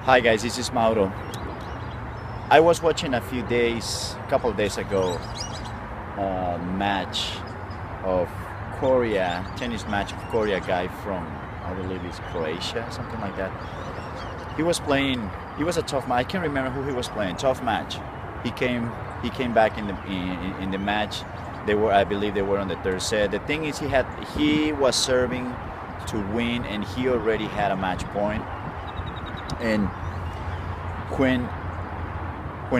Hi guys, this is Mauro. I was watching a couple of days ago, a match of tennis match of Korea guy from, I believe it's Croatia, something like that. He was playing. It was a tough match. I can't remember who he was playing. Tough match. He came back in the match. I believe they were on the third set. The thing is, he was serving to win, and he already had a match point. And when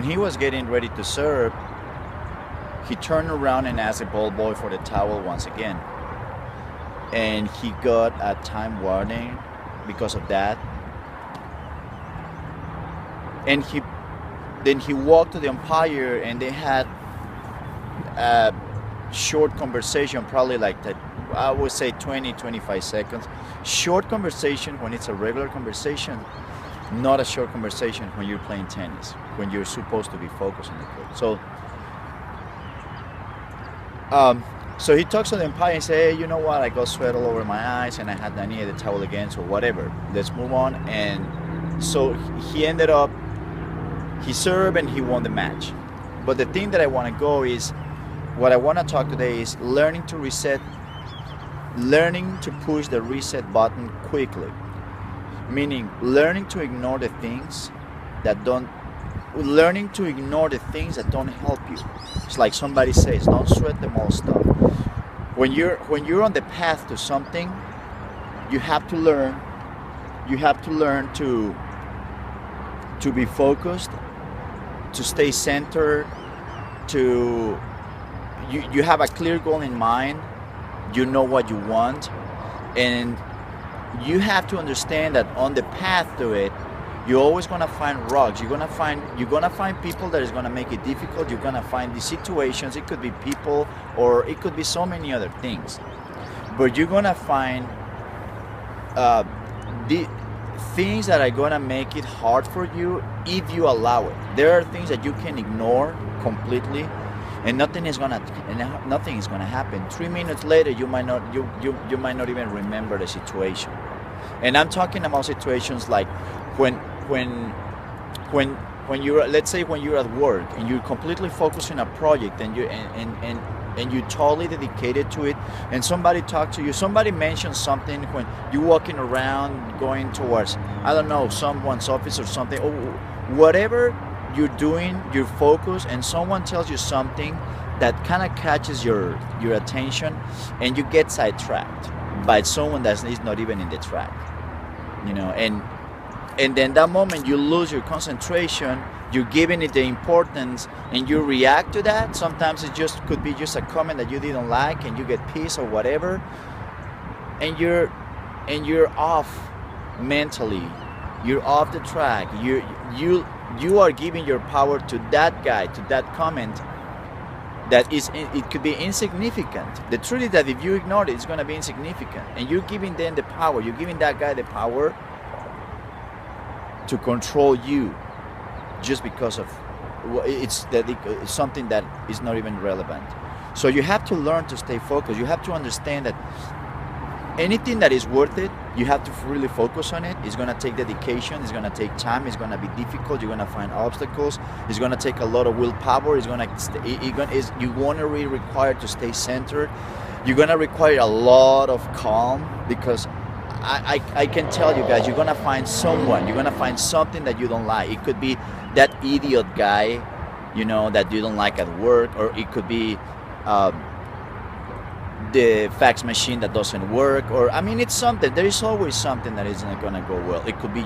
he was getting ready to serve, he turned around and asked the ball boy for the towel once again, and he got a time warning because of that. And he walked to the umpire, and they had a short conversation, probably like that, I would say 20-25 seconds. Short conversation when it's a regular conversation, not a short conversation when you're playing tennis, when you're supposed to be focused on the court. So he talks to the umpire and says, hey, you know what, I got sweat all over my eyes and I needed the towel again, so whatever, let's move on. And so he ended up, he served and he won the match. But the thing that I want to go is, what I want to talk today is learning to reset, learning to push the reset button quickly. Meaning learning to ignore the things that don't help you. It's like somebody says, don't sweat the small stuff. When you're on the path to something, you have to learn to be focused, to stay centered, you have a clear goal in mind, you know what you want, and you have to understand that on the path to it, you're always gonna find rocks. You're gonna find people that is gonna make it difficult. You're gonna find these situations. It could be people, or it could be so many other things. But you're gonna find the things that are gonna make it hard for you if you allow it. There are things that you can ignore completely, and nothing is gonna happen. 3 minutes later, you might not even remember the situation. And I'm talking about situations like when you're, let's say, when you're at work and you're completely focused on a project and you're totally dedicated to it, and somebody talks to you, somebody mentions something when you're walking around going towards, I don't know, someone's office or something, or whatever you're doing, you're focused, and someone tells you something that kind of catches your attention, and you get sidetracked by someone that is not even in the track, and then that moment you lose your concentration, you're giving it the importance, and you react to that. Sometimes it could be just a comment that you didn't like, and you get pissed or whatever, and you're off mentally, you're off the track. You are giving your power to that guy, to that comment it could be insignificant. The truth is that if you ignore it, it's going to be insignificant, and you're giving them the power. You're giving that guy the power to control you, just because of it's something that is not even relevant. So you have to learn to stay focused. You have to understand that anything that is worth it, you have to really focus on it. It's going to take dedication, it's going to take time, it's going to be difficult, you're going to find obstacles, it's going to take a lot of willpower, you're going to be required to stay centered, you're going to require a lot of calm, because I can tell you guys, you're going to find something that you don't like. It could be that idiot guy, that you don't like at work, or it could be the fax machine that doesn't work, or it's something. There is always something that isn't gonna go well. It could be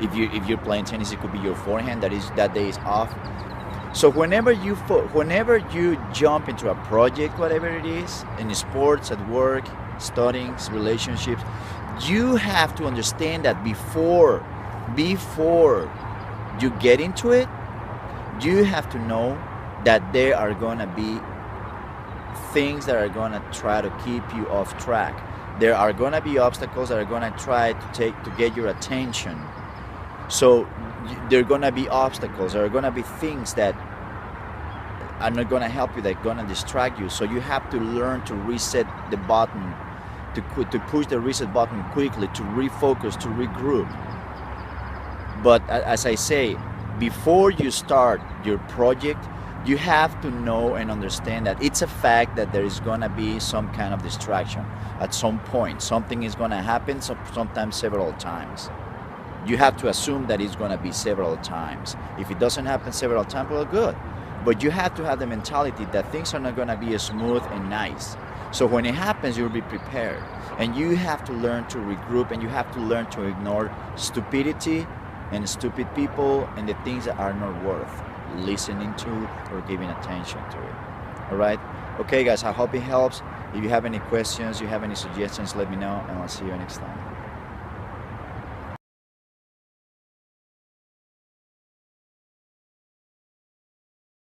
if you're playing tennis, it could be your forehand that day is off. So whenever you jump into a project, whatever it is, in sports, at work, studying, relationships, you have to understand that before you get into it, you have to know that there are gonna be things that are going to try to keep you off track. There are going to be obstacles that are going to try to get your attention. So there are going to be obstacles. There are going to be things that are not going to help you, that are going to distract you. So you have to learn to reset the button, to push the reset button quickly, to refocus, to regroup. But as I say, before you start your project, you have to know and understand that it's a fact that there is going to be some kind of distraction at some point. Something is going to happen, sometimes several times. You have to assume that it's going to be several times. If it doesn't happen several times, well, good. But you have to have the mentality that things are not going to be smooth and nice. So when it happens, you'll be prepared. And you have to learn to regroup, and you have to learn to ignore stupidity and stupid people and the things that are not worth listening to or giving attention to it. All right? Okay, guys, I hope it helps. If you have any questions, you have any suggestions, let me know, and I'll see you next time.